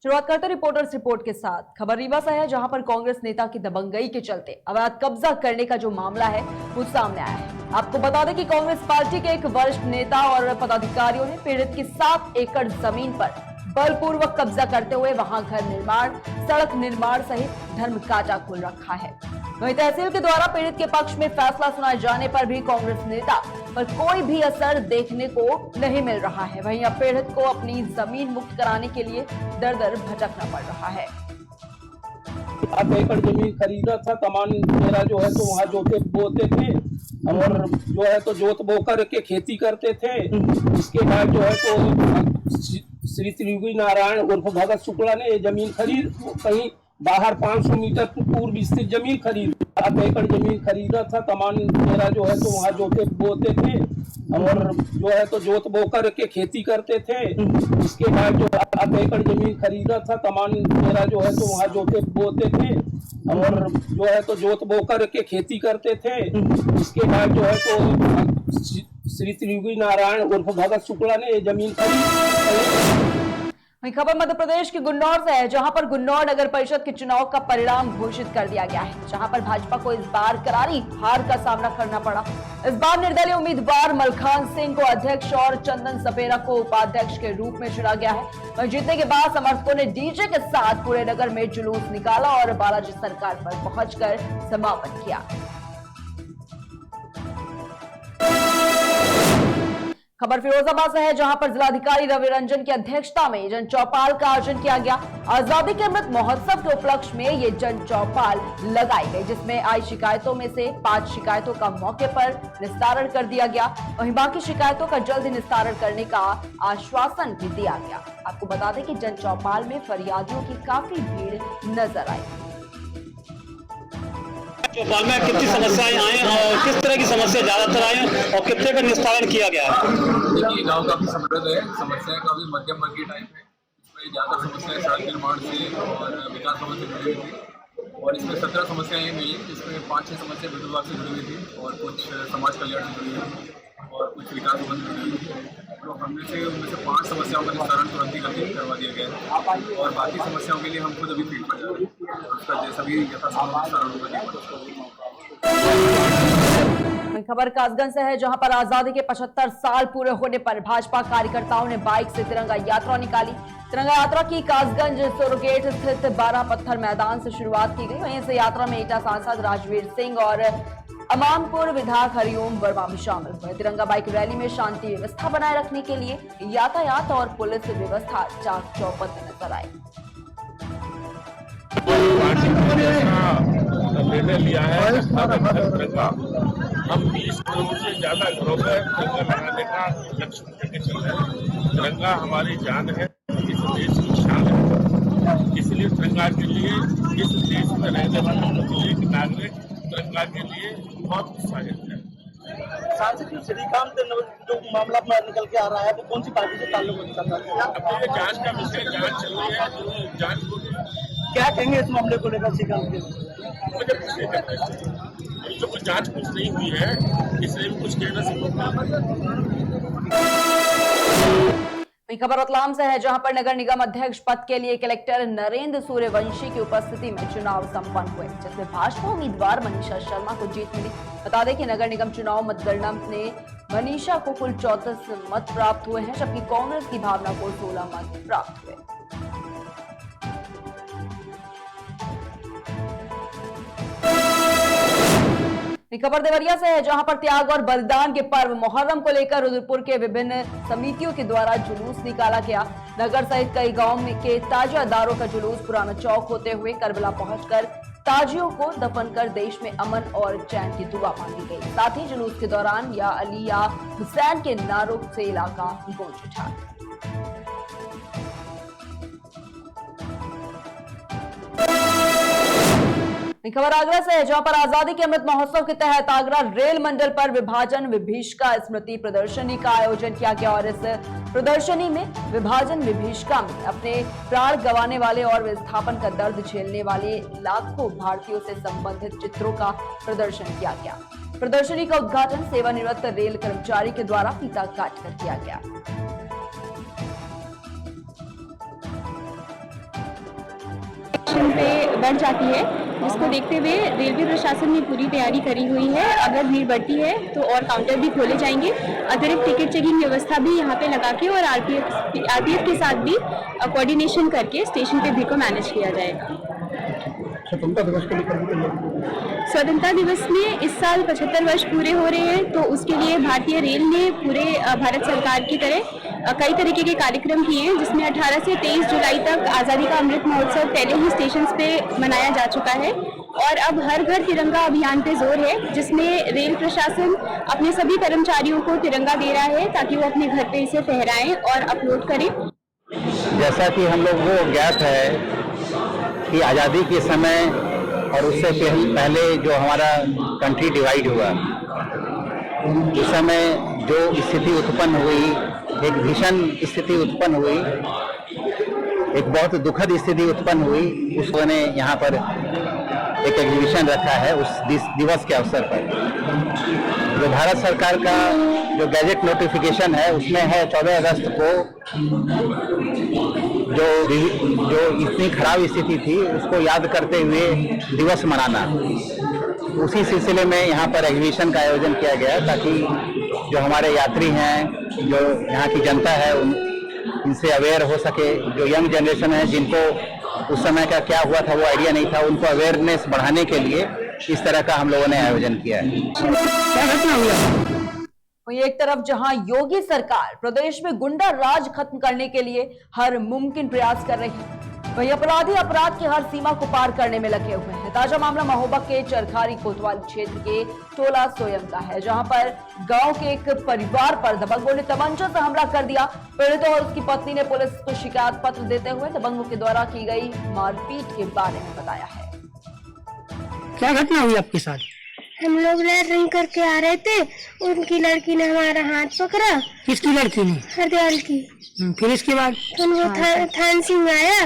शुरुआत करते reporters report के साथ। खबर रीवा से है, जहां पर कांग्रेस नेता की दबंगई के चलते अवैध कब्जा करने का जो मामला है वो सामने आया है। आपको बता दें कि कांग्रेस पार्टी के एक वरिष्ठ नेता और पदाधिकारियों ने पीड़ित की 7 एकड़ जमीन पर बलपूर्वक कब्जा करते हुए वहां घर निर्माण, सड़क निर्माण सहित धर्म काटा खोल रखा है। वहीं तहसील के द्वारा पीड़ित के पक्ष में फैसला सुनाए जाने पर भी कांग्रेस नेता पर कोई भी असर देखने को नहीं मिल रहा है। वहीं अब पीड़ित को अपनी जमीन मुक्त कराने के लिए दर दर भटकना पड़ रहा है। 7 एकड़ जमीन खरीदा था। कमान मेरा जो है तो वहाँ जोते बोते थे और जो है तो जोत बो कर के खेती करते थे। इसके बाद जो है तो श्री त्रियोगी नारायण उर्फ भगत शुक्ला ने ये जमीन खरीद कहीं बाहर 500 मीटर पूर्व स्थित जमीन खरीद 7 एकड़ जमीन खरीदा था। कमान मेरा जो है तो वहाँ जोते बोते थे और जो है तो जोत बो कर के खेती करते थे। इसके बाद जो 7 एकड़ जमीन खरीदा था। कमान मेरा जो है तो वहाँ जोते बोते थे और जो है तो जोत बो कर के खेती करते थे। इसके बाद जो है तो श्री त्रियोगी नारायण उर्फ भगत शुक्ला ने ये जमीन खरीद। वहीं खबर मध्य प्रदेश के गुन्नौर से है, जहां पर गुन्नौर नगर परिषद के चुनाव का परिणाम घोषित कर दिया गया है, जहां पर भाजपा को इस बार करारी हार का सामना करना पड़ा। इस बार निर्दलीय उम्मीदवार मलखान सिंह को अध्यक्ष और चंदन सपेरा को उपाध्यक्ष के रूप में चुना गया है। वहीं जीतने के बाद समर्थकों ने डीजे के साथ पूरे नगर में जुलूस निकाला और बालाजी सरकार पर पहुंचकर समापन किया। खबर फिरोजाबाद से है, जहां पर जिलाधिकारी रवि रंजन की अध्यक्षता में जन चौपाल का आयोजन किया गया। आजादी के अमृत महोत्सव के उपलक्ष्य में ये जन चौपाल लगाई गई, जिसमें आई शिकायतों में से 5 शिकायतों का मौके पर निस्तारण कर दिया गया। वहीं बाकी शिकायतों का जल्द निस्तारण करने का आश्वासन भी दिया गया। आपको बता दें कि जन चौपाल में फरियादियों की काफी भीड़ नजर आई। चौपाल में कितनी समस्याएं आई और किस तरह की समस्या ज्यादातर आई और कितने का निस्तारण किया गया है? देखिए, गांव काफी समृद्ध है, समस्याएं काफी मध्यम वर्गीय टाइप है। इसमें ज्यादा समस्याएं सड़क निर्माण से और विकास भवन से जुड़ी हुई थी और इसमें 17 समस्याएं ये मिली, जिसमें 5-6 समस्या विद्युत विभाग से जुड़ी हुई थी और कुछ समाज कल्याण से जुड़ी हुई थी और कुछ विकास भवन से जुड़ी हुई थी। तो उनमें से 5 समस्याओं का निस्तारण तुरंत ही करवा दिया गया है और बाकी समस्याओं के लिए हम खुद अभी फील्ड पर जा रहे हैं। उसका जैसा भी यथासंभव निस्तारण होगा। खबर कासगंज से है, जहां पर आजादी के 75 साल पूरे होने पर भाजपा कार्यकर्ताओं ने बाइक से तिरंगा यात्रा निकाली। तिरंगा यात्रा की कासगंज सोरोगेट स्थित 12 पत्थर मैदान से शुरुआत की गई। वहीं से यात्रा में एटा सांसद राजवीर सिंह और अमानपुर विधायक हरिओम वर्मा भी शामिल हुए। तिरंगा बाइक रैली में शांति व्यवस्था बनाए रखने के लिए यातायात और पुलिस व्यवस्था चाक चौपट नजर आई। निर्णय लिया है तिरंगा हम 20 करोड़ से ज्यादा घरों में तिरंगा लगाने का लक्ष्य लेके चल रहे हैं। तिरंगा हमारी जान है, इस देश की शान है। इसलिए तिरंगा के लिए इस देश में रहने वाला प्रत्येक नागरिक तिरंगा के लिए बहुत उत्साहित है। सांसद श्रीकांत जो मामला निकल के आ रहा है, वो कौन सी पार्टी से ताल्लुक रखता है? अब ये जांच का विषय, जांच चल रही है, जो जांच को क्या कहेंगे इस मामले को लेकर श्रीकांत के? मुझे कुछ नहीं करना चाहिए, जो कुछ जांच कुछ नहीं हुई है इसलिए कुछ कहना खबर रतलाम से है, जहां पर नगर निगम अध्यक्ष पद के लिए कलेक्टर नरेंद्र सूर्यवंशी की उपस्थिति में चुनाव संपन्न हुए, जिसमें भाजपा उम्मीदवार मनीषा शर्मा को जीत मिली। बता दें कि नगर निगम चुनाव मतगणना में मनीषा को कुल 34 मत प्राप्त हुए हैं, जबकि कांग्रेस की भावना को 16 मत प्राप्त हुए। खबर देवरिया से है, जहां पर त्याग और बलिदान के पर्व मुहर्रम को लेकर रुद्रपुर के विभिन्न समितियों के द्वारा जुलूस निकाला गया। नगर सहित कई गांव के ताजियादारों का जुलूस पुराना चौक होते हुए करबला पहुंचकर ताजियों को दफन कर देश में अमन और चैन की दुआ मांगी गई। साथ ही जुलूस के दौरान या अली या हुसैन के नारों से इलाका गूंज उठा। खबर आगरा से है, जहां पर आजादी के अमृत महोत्सव के तहत आगरा रेल मंडल पर विभाजन विभीषिका स्मृति प्रदर्शनी का आयोजन किया गया और इस प्रदर्शनी में विभाजन विभीषिका में अपने प्राण गंवाने वाले और विस्थापन का दर्द झेलने वाले लाखों भारतीयों से संबंधित चित्रों का प्रदर्शन किया गया। प्रदर्शनी का उद्घाटन सेवानिवृत्त रेल कर्मचारी के द्वारा फीता काटकर किया गया। स्टेशन पे बढ़ जाती है, जिसको देखते हुए रेलवे प्रशासन ने पूरी तैयारी करी हुई है। अगर भीड़ बढ़ती है तो और काउंटर भी खोले जाएंगे। अतिरिक्त टिकट चेकिंग व्यवस्था भी यहाँ पे लगा के और आरपीएफ के साथ भी कोऑर्डिनेशन करके स्टेशन पे भीड़ को मैनेज किया जाएगा। स्वतंत्रता दिवस में इस साल 75 वर्ष पूरे हो रहे हैं, तो उसके लिए भारतीय रेल ने पूरे भारत सरकार की तरह कई तरीके के कार्यक्रम किए हैं, जिसमें 18 से 23 जुलाई तक आज़ादी का अमृत महोत्सव पहले ही स्टेशन पे मनाया जा चुका है। और अब हर घर तिरंगा अभियान पे जोर है, जिसमें रेल प्रशासन अपने सभी कर्मचारियों को तिरंगा दे रहा है ताकि वो अपने घर पे इसे फहराएं और अपलोड करें। जैसा कि हम लोग को ज्ञात है कि आज़ादी के समय और उससे पहले जो हमारा कंट्री डिवाइड हुआ, उस समय जो स्थिति उत्पन्न हुई, एक भीषण स्थिति उत्पन्न हुई, एक बहुत दुखद स्थिति उत्पन्न हुई, उसने यहाँ पर एक एग्जीबिशन रखा है उस दिवस के अवसर पर। जो भारत सरकार का जो गैजेट नोटिफिकेशन है उसमें है 14 अगस्त को जो इतनी खराब स्थिति थी उसको याद करते हुए दिवस मनाना। उसी सिलसिले में यहाँ पर एग्जीबिशन का आयोजन किया गया ताकि जो हमारे यात्री हैं, जो यहाँ की जनता है, इनसे अवेयर हो सके। जो यंग जनरेशन है जिनको उस समय का क्या हुआ था वो आइडिया नहीं था, उनको अवेयरनेस बढ़ाने के लिए इस तरह का हम लोगों ने आयोजन किया है। वहीं एक तरफ जहां योगी सरकार प्रदेश में गुंडा राज खत्म करने के लिए हर मुमकिन प्रयास कर रही है, वहीं अपराधी अपराध की हर सीमा को पार करने में लगे हुए हैं। ताजा मामला महोबा के चरखारी कोतवाली क्षेत्र के टोला सोयम का है, जहां पर गांव के एक परिवार पर दबंगों ने तमंचा से हमला कर दिया। पीड़ित और उसकी पत्नी ने पुलिस को शिकायत पत्र देते हुए दबंगों के द्वारा की गई मारपीट के बारे में बताया है। क्या घटना हुई आपके साथ? हम लोग लैटरिन करके आ रहे थे, उनकी लड़की ने हमारा हाथ पकड़ा। किसकी लड़की ने? हरदयाल की। फिर इसके बाद वो थान सिंह आया,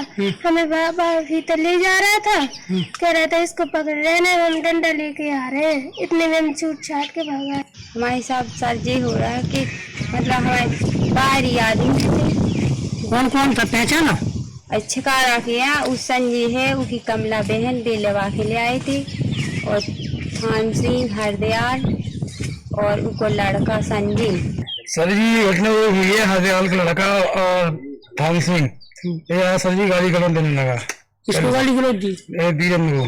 हमें बाबा भीतर ले जा रहा था, कह रहा था इसको पकड़ रहे ना, हम डंडा लेके आ रहे हैं। इतने में हम छूट छाट के भागा। हमारे साथ सर ये हो रहा है कि मतलब हमारे बाहरी आदमी थे। कौन कौन था पहचाना? छिकारा किया, उस संजय है, उसकी कमला बहन दिलवा के ले आए थे, और थान सिंह, हरदयाल और उनको लड़का संजय। सर जी घटना हुई है, हरदयाल का लड़का और थान सिंह सर जी गाड़ी गलत देने लगा। किसको गाड़ी गलत दी? बीरन को।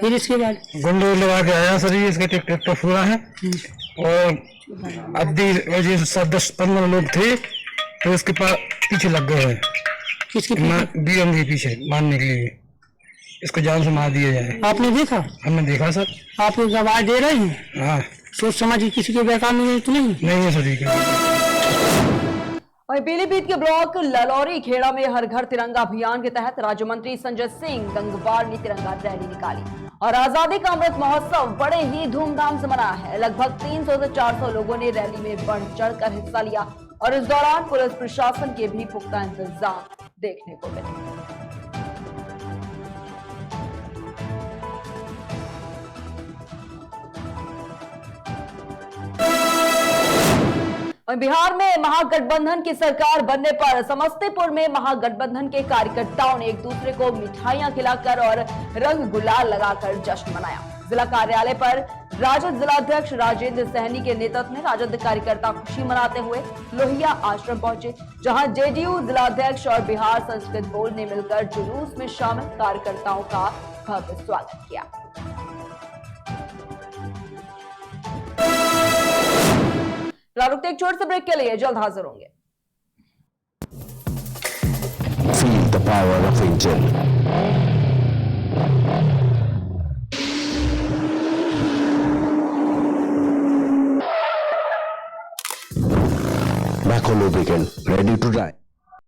फिर इसके बाद गुंडे लगा के आया सर जी, इसके ट्रैक्टर पूरा है और अद्दी 10-15 लोग थे, तो उसके पास पीछे लग गए हैं। किसके? बीरन के पीछे मारने के लिए, इसको जान से मार दिया जाए। आपने देखा? हमने देखा सर। आप लोग आवाज दे रहे हैं? हाँ। सोच समझ किसी के बेकार में तो नहीं है सर। वहीं पीलीभीत के ब्लॉक ललौरी खेड़ा में हर घर तिरंगा अभियान के तहत राज्य मंत्री संजय सिंह गंगवार ने तिरंगा रैली निकाली और आजादी का अमृत महोत्सव बड़े ही धूमधाम से मनाया है। लगभग 300 से 400 लोगों ने रैली में बढ़ चढ़कर हिस्सा लिया और इस दौरान पुलिस प्रशासन के भी पुख्ता इंतजाम देखने को मिले। बिहार में महागठबंधन की सरकार बनने पर समस्तीपुर में महागठबंधन के कार्यकर्ताओं ने एक दूसरे को मिठाइयां खिलाकर और रंग गुलाल लगाकर जश्न मनाया। जिला कार्यालय पर राजद जिलाध्यक्ष राजेंद्र सहनी के नेतृत्व में राजद कार्यकर्ता खुशी मनाते हुए लोहिया आश्रम पहुंचे, जहां जेडीयू जिलाध्यक्ष और बिहार संस्कृत बोर्ड ने मिलकर जुलूस में शामिल कार्यकर्ताओं का भव्य स्वागत किया। रुकते एक छोटे से ब्रेक के लिए, जल्द हाजिर होंगे। Feel the power of Angel. Macro lubricant, ready to dry.